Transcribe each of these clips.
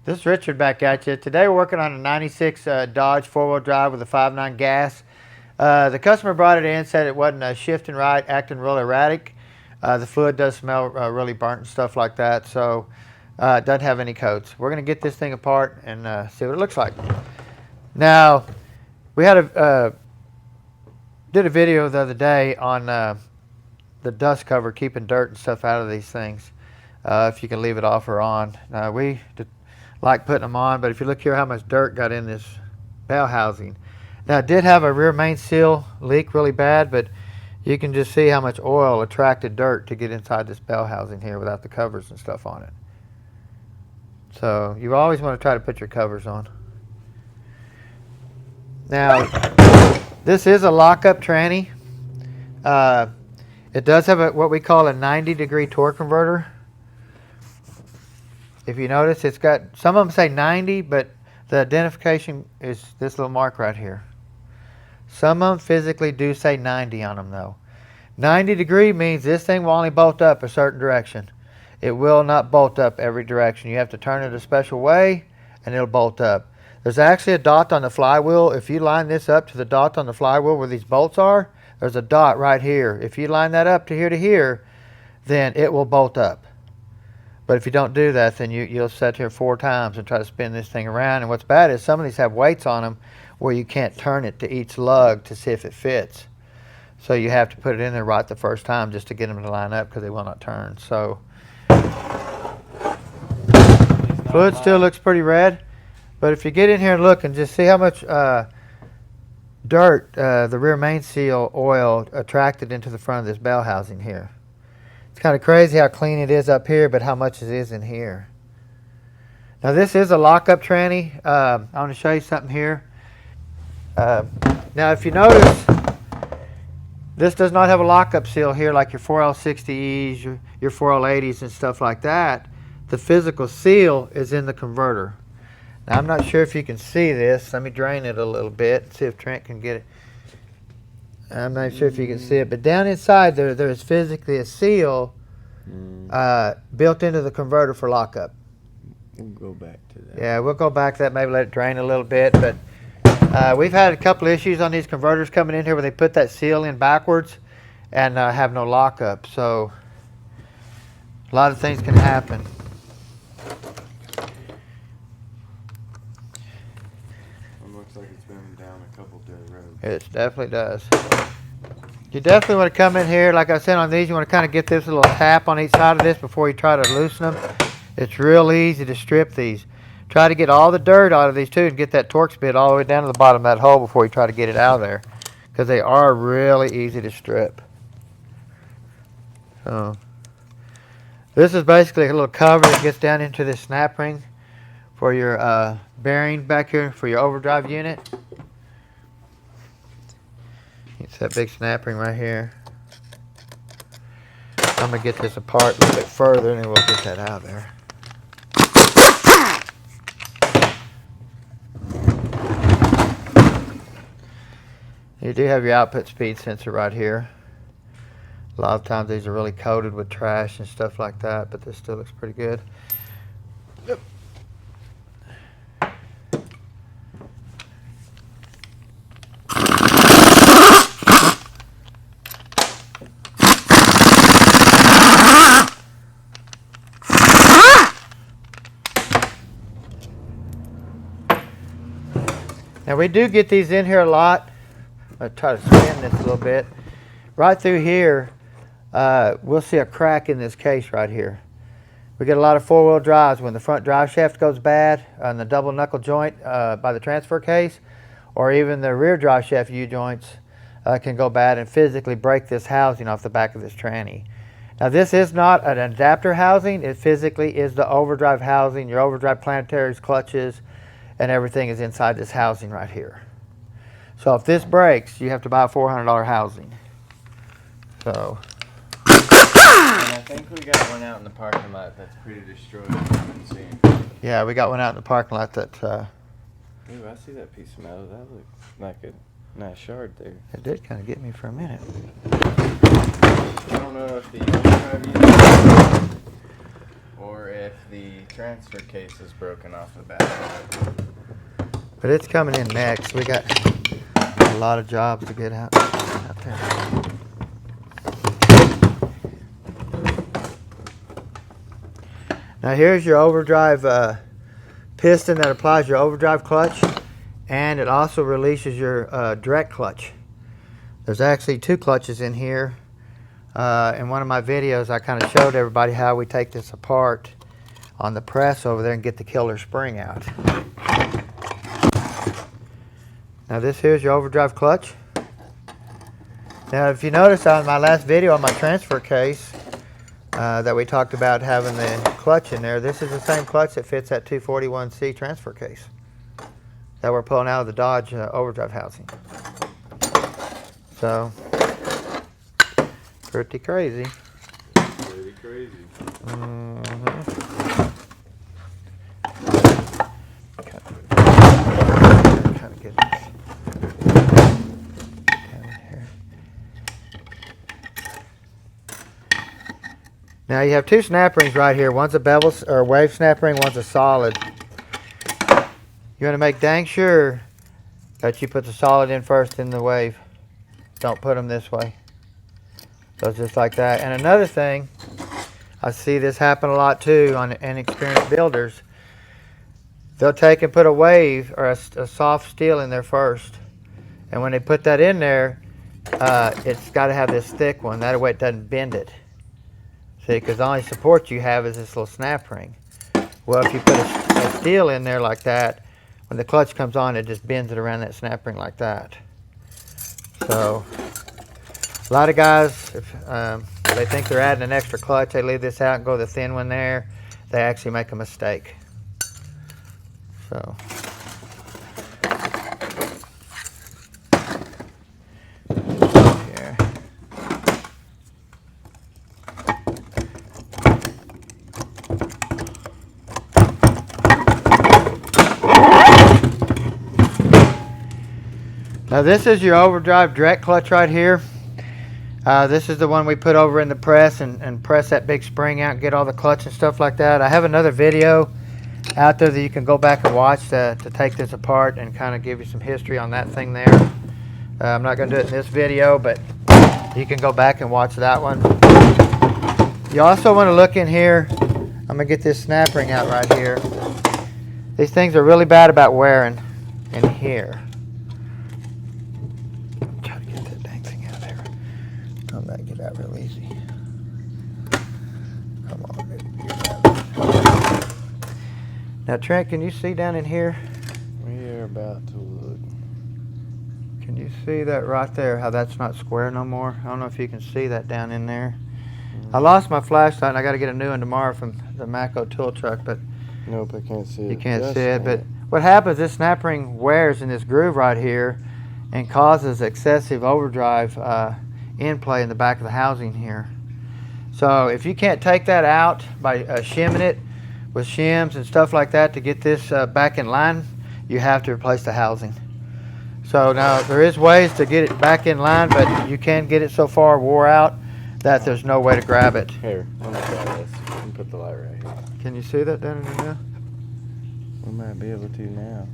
This is Richard back at you. Today we're working on a 96 Dodge 4-wheel drive with a 5.9 gas. The customer brought it in, said it wasn't shifting right, acting really erratic. The fluid does smell really burnt and stuff like that, so it doesn't have any coats. We're going to get this thing apart and see what it looks like. Now, we had did a video the other day on the dust cover, keeping dirt and stuff out of these things. If you can leave it off or on. We like putting them on, but if you look here how much dirt got in this bell housing. Now it did have a rear main seal leak really bad, but you can just see how much oil attracted dirt to get inside this bell housing here without the covers and stuff on it. So you always want to try to put your covers on. Now this is a lockup tranny. It does have what we call a 90-degree torque converter. If you notice, it's got, some of them say 90, but the identification is this little mark right here. Some of them physically do say 90 on them though. 90 degree means this thing will only bolt up a certain direction. It will not bolt up every direction. You have to turn it a special way and it'll bolt up. There's actually a dot on the flywheel. If you line this up to the dot on the flywheel where these bolts are, there's a dot right here. If you line that up to here, then it will bolt up. But if you don't do that, then you'll sit here 4 times and try to spin this thing around. And what's bad is some of these have weights on them where you can't turn it to each lug to see if it fits. So you have to put it in there right the first time just to get them to line up because they will not turn. So fluid still looks pretty red. But if you get in here and look and just see how much dirt the rear main seal oil attracted into the front of this bell housing here. It's kind of crazy how clean it is up here, but how much it is in here. Now this is a lockup tranny. I want to show you something here. Now if you notice, this does not have a lockup seal here like your 4L60Es, your 4L80s and stuff like that. The physical seal is in the converter. Now I'm not sure if you can see this. Let me drain it a little bit, see if Trent can get it. I'm not sure if you can see it, but down inside there is physically a seal built into the converter for lockup. We'll go back to that. Yeah, we'll go back to that, maybe let it drain a little bit, but we've had a couple issues on these converters coming in here where they put that seal in backwards and have no lockup, so a lot of things can happen. Looks like it's been down a couple dirt roads. It definitely does. You definitely want to come in here, like I said on these, you want to kind of get this little tap on each side of this before you try to loosen them. It's real easy to strip these. Try to get all the dirt out of these too and get that Torx bit all the way down to the bottom of that hole before you try to get it out of there, because they are really easy to strip. So this is basically a little cover that gets down into this snap ring for your bearing back here for your overdrive unit. It's that big snap ring right here. I'm going to get this apart a little bit further and then we'll get that out of there. You do have your output speed sensor right here. A lot of times these are really coated with trash and stuff like that, but this still looks pretty good. Yep. Now we do get these in here a lot. I'll try to spin this a little bit. Right through here, we'll see a crack in this case right here. We get a lot of 4-wheel drives when the front drive shaft goes bad on the double knuckle joint by the transfer case, or even the rear drive shaft U-joints can go bad and physically break this housing off the back of this tranny. Now this is not an adapter housing. It physically is the overdrive housing, your overdrive planetaries, clutches, and everything is inside this housing right here. So if this breaks, you have to buy a $400 housing. So. And I think we got one out in the parking lot that's pretty destroyed. Yeah, we got one out in the parking lot that. Ooh, I see that piece of metal. That looks like a nice shard there. It did kind of get me for a minute. I don't know if the overdrive unit or if the transfer case is broken off the back. But it's coming in next. We got a lot of jobs to get out there. Now here's your overdrive piston that applies your overdrive clutch, and it also releases your direct clutch. There's actually two clutches in here. In one of my videos I kind of showed everybody how we take this apart on the press over there and get the killer spring out. Now this here's your overdrive clutch. Now if you notice on my last video on my transfer case that we talked about having the clutch in there, this is the same clutch that fits that 241C transfer case that we're pulling out of the Dodge overdrive housing. So, pretty crazy. Pretty crazy. Kind of get this down here. Now you have two snap rings right here. One's a bevel or wave snap ring, one's a solid. You want to make dang sure that you put the solid in first, then the wave. Don't put them this way. So just like that. And another thing, I see this happen a lot too on inexperienced builders. They'll take and put a wave or a soft steel in there first. And when they put that in there, it's got to have this thick one. That way it doesn't bend it. See, because the only support you have is this little snap ring. Well, if you put a steel in there like that, when the clutch comes on, it just bends it around that snap ring like that. So, a lot of guys, if they think they're adding an extra clutch, they leave this out and go the thin one there. They actually make a mistake. So, here. Now this is your overdrive direct clutch right here. This is the one we put over in the press and press that big spring out and get all the clutch and stuff like that. I have another video out there that you can go back and watch to take this apart and kind of give you some history on that thing there. I'm not going to do it in this video, but you can go back and watch that one. You also want to look in here. I'm going to get this snap ring out right here. These things are really bad about wearing in here. Try to get that dang thing out there. I'm going to get out real easy. Come on, baby. Now, Trent, can you see down in here? We're about to look. Can you see that right there, how that's not square no more? I don't know if you can see that down in there. I lost my flashlight and I got to get a new one tomorrow from the Mako tool truck, but Nope, I can't see it. you can't see it. But what happens, this snap ring wears in this groove right here and causes excessive overdrive in play in the back of the housing here. So if you can't take that out by shimming it with shims and stuff like that to get this back in line, you have to replace the housing. So now there is ways to get it back in line, but you can get it so far wore out that there's no way to grab it. Here, let me try this. Let me put the light right here. Can you see that down in there now? We might be able to now.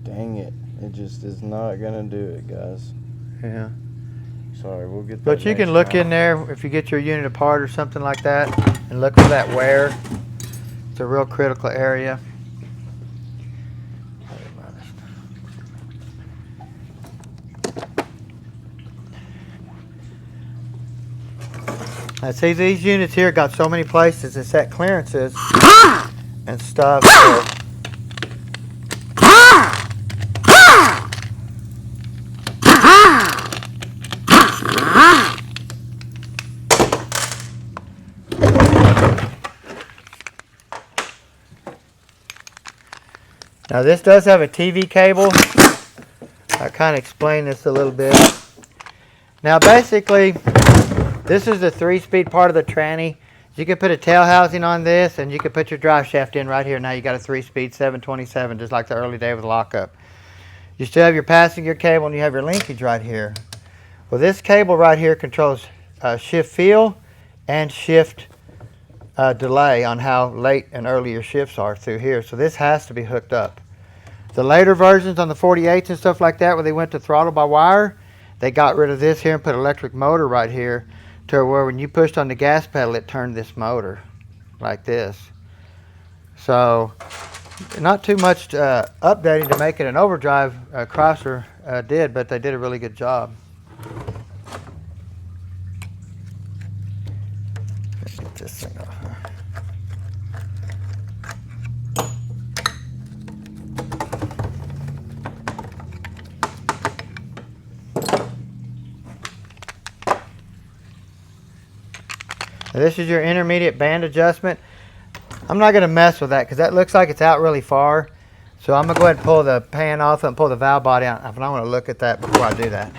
Dang it. It just is not going to do it, guys. Yeah. Sorry, we'll get that. But you can next look time. in there if you get your unit apart or something like that and look for that wear. It's a real critical area. I see these units here got so many places to set clearances and stuff. So now this does have a TV cable. I kind of explained this a little bit. Now basically, this is the 3-speed part of the tranny. You can put a tail housing on this and you can put your drive shaft in right here. Now you got a 3-speed 727 just like the early day with lockup. You still have your passenger cable and you have your linkage right here. Well, this cable right here controls shift feel, and shift delay on how late and early your shifts are through here. So this has to be hooked up. The later versions on the 48s and stuff like that, where they went to throttle by wire, they got rid of this here and put an electric motor right here to where when you pushed on the gas pedal, it turned this motor like this. So not too much updating to make it an overdrive crosser did, but they did a really good job. Let's get this thing off. Now this is your intermediate band adjustment. I'm not going to mess with that because that looks like it's out really far. So I'm going to go ahead and pull the pan off and pull the valve body out. And I want to look at that before I do that.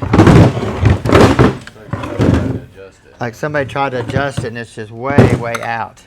Like somebody tried to adjust it and it's just way, way out.